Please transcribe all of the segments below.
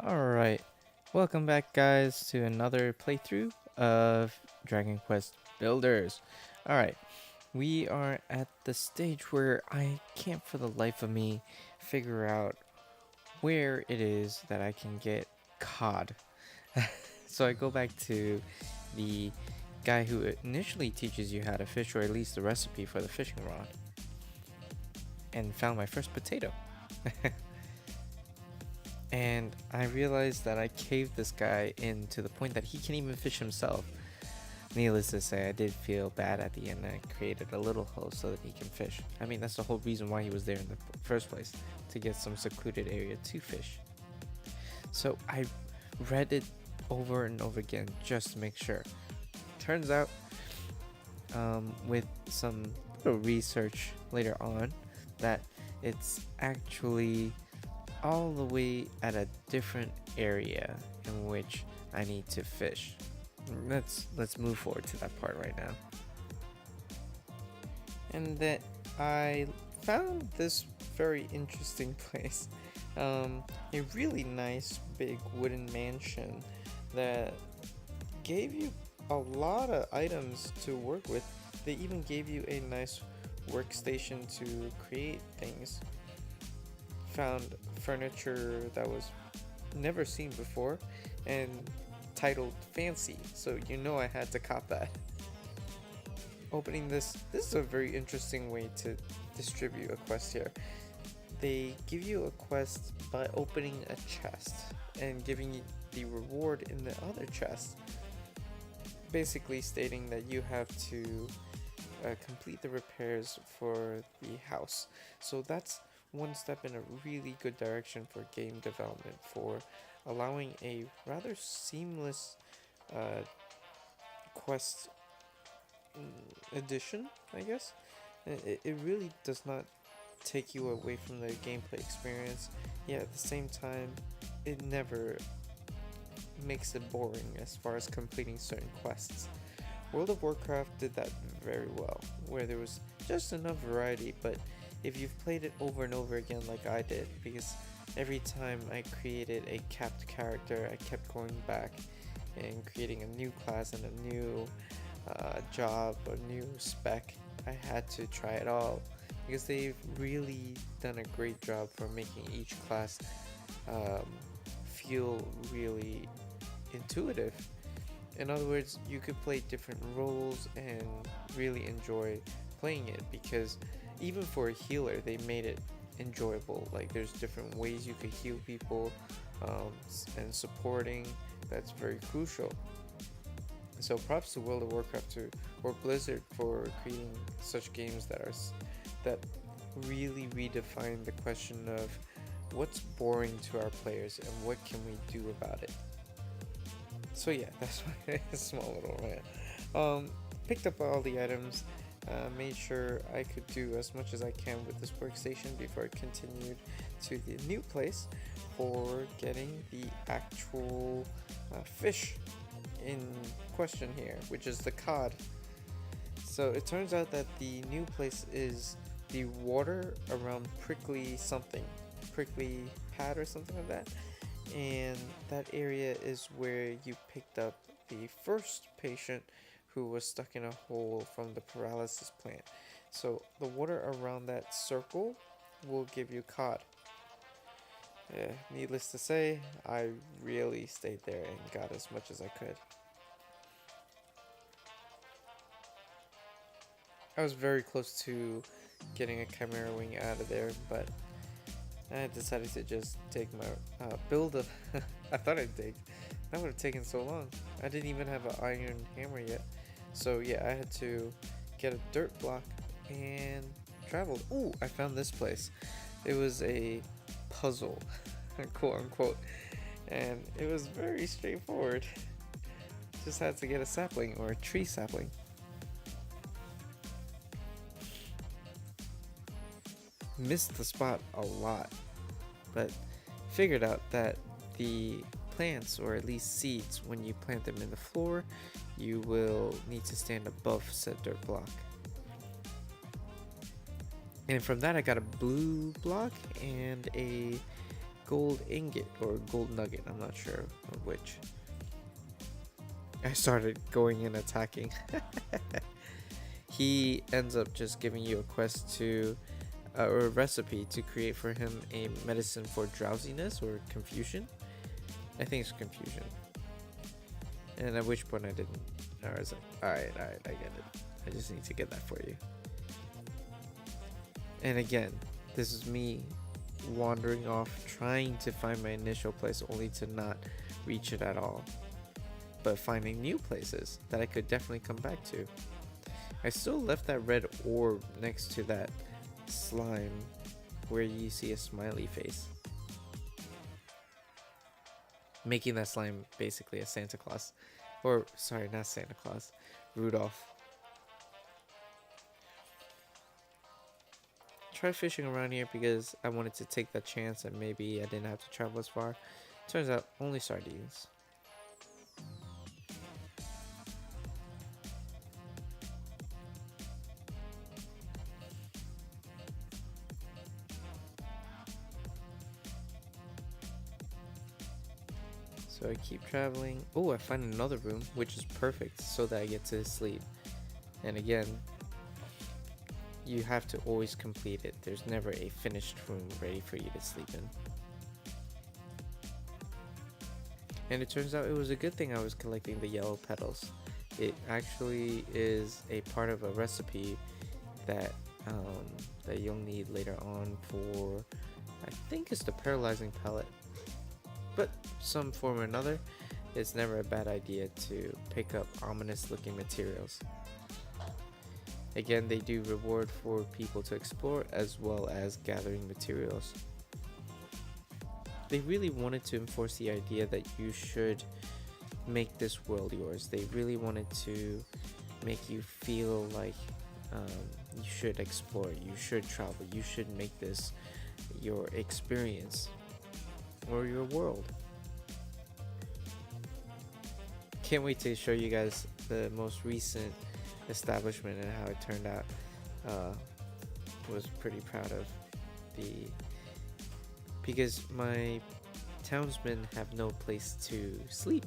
Alright, welcome back guys to another playthrough of DragonQuest Builders. Alright, we are at the stage where I can't for the life of me figure out where it is that I can get cod. So I go back to the guy who initially teaches you how to fish, or at least the recipe for the fishing rod, and found my first potato. And I realized that I caved this guy in to the point that he can't even fish himself. Needless to say, I did feel bad at the end. I created a little hole so that he can fish. I mean, that's the whole reason why he was there in the first place, to get some secluded area to fish. So I read it over and over again just to make sure. Turns out, with some little research later on, that it's actually all the way at a different area in which I need to fish. Let's move forward to that part right now. And that I found this very interesting place. A really nice big wooden mansion that gave you a lot of items to work with. They even gave you a nice workstation to create things. Found furniture that was never seen before and titled fancy, so you know I had to cop that. Opening this is a very interesting way to distribute a quest here. They give you a quest by opening a chest and giving you the reward in the other chest, basically stating that you have to complete the repairs for the house. So that's one step in a really good direction for game development, for allowing a rather seamless quest addition, I guess. It really does not take you away from the gameplay experience, yet at the same time, it never makes it boring as far as completing certain quests. World of Warcraft did that very well, where there was just enough variety, but if you've played it over and over again like I did, because every time I created a capped character, I kept going back and creating a new class and a new job, a new spec. I had to try it all, because they've really done a great job for making each class feel really intuitive. In other words, you could play different roles and really enjoy playing it, because even for a healer, they made it enjoyable. Like, there's different ways you could heal people, and supporting, that's very crucial. So props to World of Warcraft or Blizzard for creating such games that really redefine the question of what's boring to our players and what can we do about it. So yeah, that's my small little rant. Picked up all the items, made sure I could do as much as I can with this workstation before I continued to the new place for getting the actual fish in question here, which is the cod. So it turns out that the new place is the water around prickly something, prickly pad or something like that. And that area is where you picked up the first patient who was stuck in a hole from the paralysis plant. So the water around that circle will give you cod. Needless to say, I really stayed there and got as much as I could. I was very close to getting a chimera wing out of there, but I decided to just take my build a I thought I'd dig. That would have taken so long. I didn't even have an iron hammer yet. So yeah, I had to get a dirt block and traveled. Ooh, I found this place. It was a puzzle, quote unquote. And it was very straightforward. Just had to get a sapling, or a tree sapling. Missed the spot a lot, but figured out that the plants, or at least seeds, when you plant them in the floor, you will need to stand above said dirt block. And from that I got a blue block and a gold ingot or gold nugget, I'm not sure of which. I started going and attacking. He ends up just giving you a quest to, or a recipe to create for him a medicine for drowsiness or confusion. I think it's confusion. And at which point I didn't. I was like, alright, I get it. I just need to get that for you. And again, this is me wandering off, trying to find my initial place only to not reach it at all. But finding new places that I could definitely come back to. I still left that red orb next to that slime where you see a smiley face, making that slime basically a Santa Claus. Or, sorry, not Santa Claus, Rudolph. Try fishing around here because I wanted to take that chance and maybe I didn't have to travel as far. Turns out, only sardines. So I keep traveling. Oh, I find another room, which is perfect so that I get to sleep. And again, you have to always complete it. There's never a finished room ready for you to sleep in. And it turns out it was a good thing I was collecting the yellow petals. It actually is a part of a recipe that that you'll need later on for, I think it's the paralyzing pellet. But some form or another, it's never a bad idea to pick up ominous looking materials. Again, they do reward for people to explore as well as gathering materials. They really wanted to enforce the idea that you should make this world yours. They really wanted to make you feel like you should explore, you should travel, you should make this your experience or your world. Can't wait to show you guys the most recent establishment and how it turned out. Was pretty proud of because my townsmen have no place to sleep.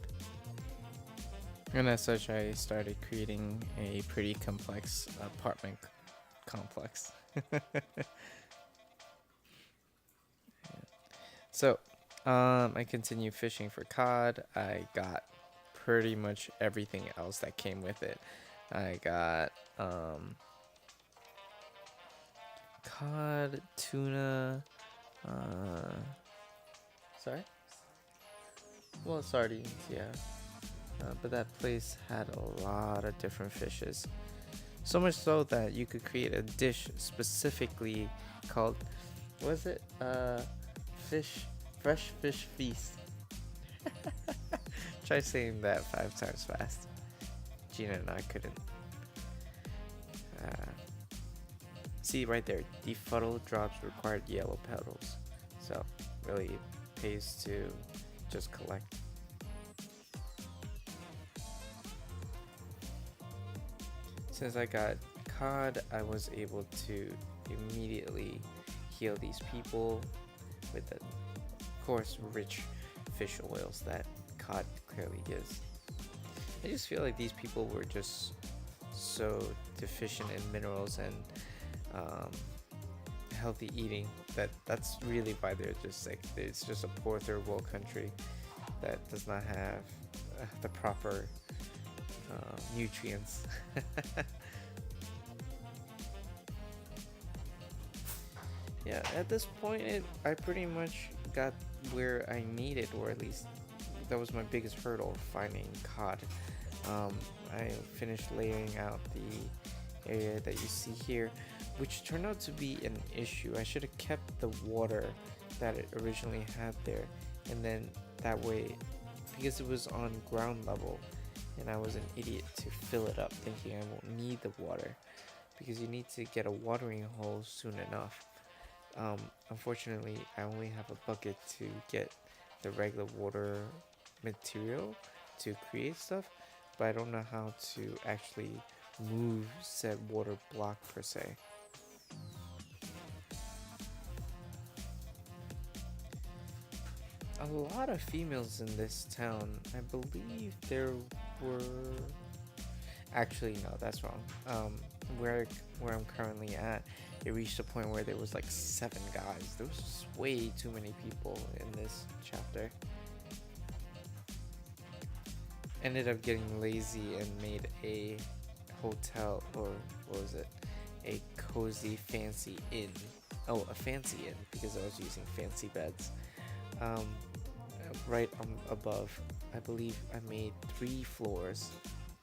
And as such, I started creating a pretty complex apartment complex. So, I continue fishing for cod. I got pretty much everything else that came with it. I got cod, tuna, sorry? Well, sardines, yeah. But that place had a lot of different fishes. So much so that you could create a dish specifically called, what was it? Fresh fish feast. Try saying that 5 times fast. Gina and I couldn't. See right there, befuddled drops required yellow petals. So really pays to just collect. Since I got cod, I was able to immediately heal these people with the, of course, rich fish oils that cod clearly gives. I just feel like these people were just so deficient in minerals and healthy eating that's really why they're just like, it's just a poor third world country that does not have the proper nutrients. Yeah, at this point I pretty much got where I needed, or at least that was my biggest hurdle, finding cod. I finished laying out the area that you see here, which turned out to be an issue. I should have kept the water that it originally had there, and then that way, because it was on ground level and I was an idiot to fill it up thinking I won't need the water, because you need to get a watering hole soon enough. Unfortunately, I only have a bucket to get the regular water material to create stuff, but I don't know how to actually move said water block per se. a lot of females in this town. I believe there were. Actually, no, that's wrong. Where where I'm currently at, it reached a point where there was like 7 guys. There was just way too many people in this chapter. Ended up getting lazy and made a hotel, or what was it? A cozy fancy inn. Oh, a fancy inn, because I was using fancy beds. Um, right above, I believe I made 3 floors.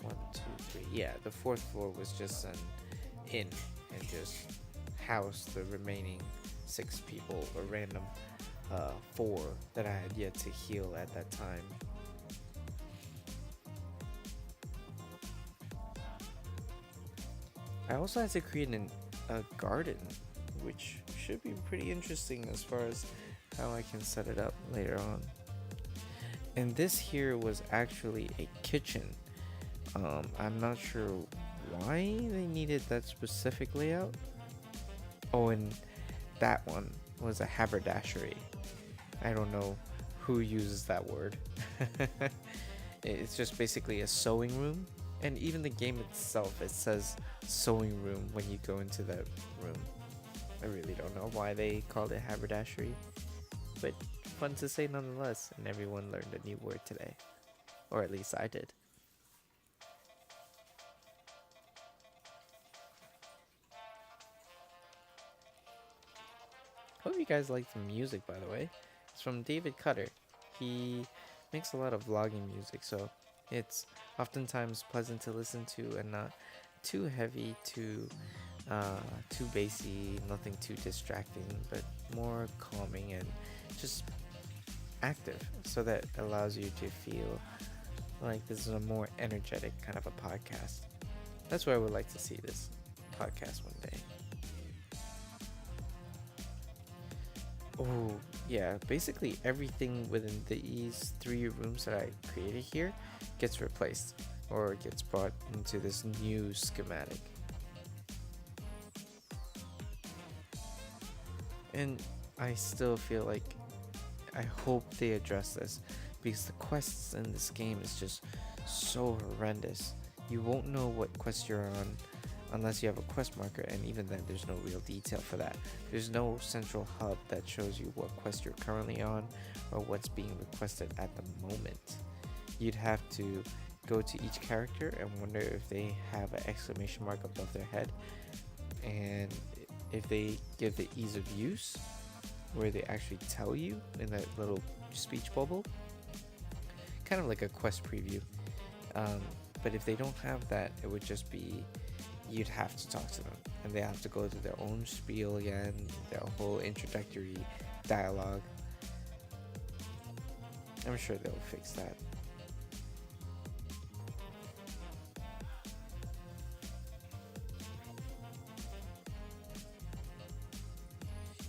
1, 2, 3. Yeah, the 4th floor was just an inn and just housed the remaining 6 people, or random 4 that I had yet to heal at that time. I also had to create a garden, which should be pretty interesting as far as how I can set it up later on. And this here was actually a kitchen. I'm not sure why they needed that specific layout. Oh, and that one was a haberdashery. I don't know who uses that word. It's just basically a sewing room. And even the game itself, it says sewing room when you go into that room. I really don't know why they called it haberdashery, but fun to say nonetheless, and everyone learned a new word today. Or at least I did. Hope you guys like the music, by the way. It's from David Cutter. He makes a lot of vlogging music, so it's oftentimes pleasant to listen to and not too heavy, too bassy, nothing too distracting, but more calming and just active, so that allows you to feel like this is a more energetic kind of a podcast. That's where I would like to see this podcast one day. Oh, yeah, basically everything within these 3 rooms that I created here gets replaced or gets brought into this new schematic. And I still feel like I hope they address this, because the quests in this game is just so horrendous. You won't know what quest you're on unless you have a quest marker, and even then there's no real detail for that. There's no central hub that shows you what quest you're currently on or what's being requested at the moment. You'd have to go to each character and wonder if they have an exclamation mark above their head, and if they give the ease of use where they actually tell you in that little speech bubble, kind of like a quest preview. But if they don't have that, it would just be you'd have to talk to them, and they have to go through their own spiel again, their whole introductory dialogue. I'm sure they'll fix that.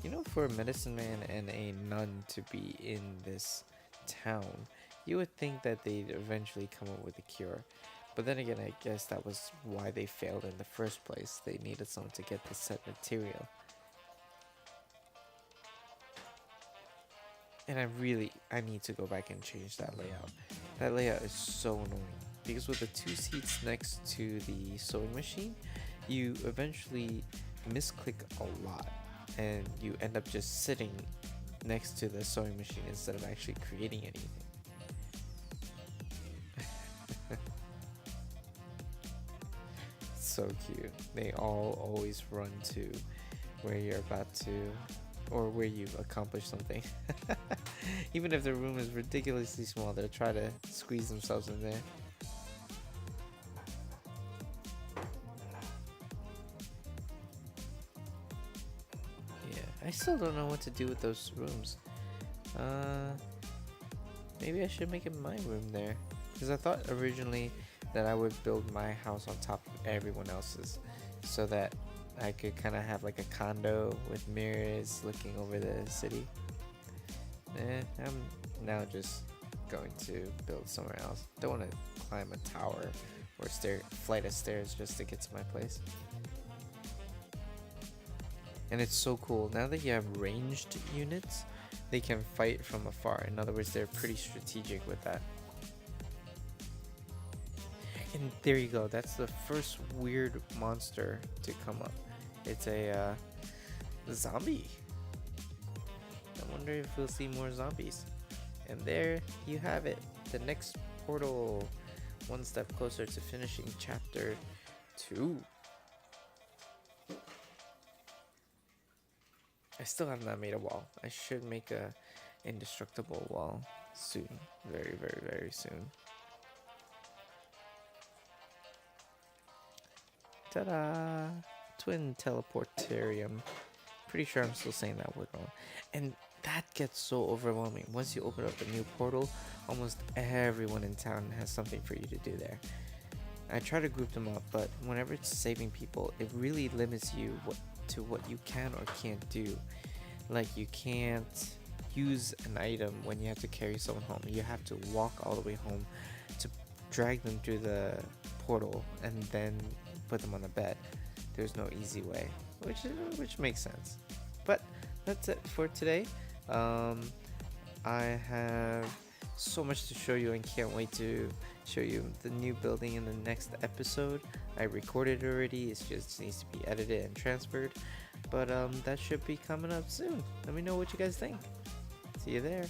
You know, for a medicine man and a nun to be in this town, you would think that they'd eventually come up with a cure. But then again, I guess that was why they failed in the first place. They needed someone to get the set material. And I need to go back and change that layout. That layout is so annoying, because with the 2 seats next to the sewing machine, you eventually misclick a lot, and you end up just sitting next to the sewing machine instead of actually creating anything. So cute. They all always run to where you're about to, or where you've accomplished something. Even if the room is ridiculously small, they'll try to squeeze themselves in there. Yeah, I still don't know what to do with those rooms. Maybe I should make it my room there, because I thought originally that I would build my house on top of everyone else's, so that I could kind of have like a condo with mirrors looking over the city. I'm now just going to build somewhere else. Don't want to climb a tower or flight of stairs just to get to my place. And it's so cool now that you have ranged units they can fight from afar. In other words, they're pretty strategic with that. And there you go. That's the first weird monster to come up. It's a zombie. I wonder if we'll see more zombies. And there you have it. The next portal. One step closer to finishing chapter 2. I still have not made a wall. I should make a indestructible wall soon. Very, very, very soon. Ta-da! Twin teleportarium. Pretty sure I'm still saying that word wrong. And that gets so overwhelming. Once you open up a new portal, almost everyone in town has something for you to do there. I try to group them up, but whenever it's saving people, it really limits you to what you can or can't do. Like, you can't use an item when you have to carry someone home. You have to walk all the way home to drag them through the portal and then put them on the bed. There's no easy way, which makes sense. But that's it for today. I have so much to show you and can't wait to show you the new building in the next episode. I recorded it already. It just needs to be edited and transferred, but that should be coming up soon. Let me know what you guys think. See you there.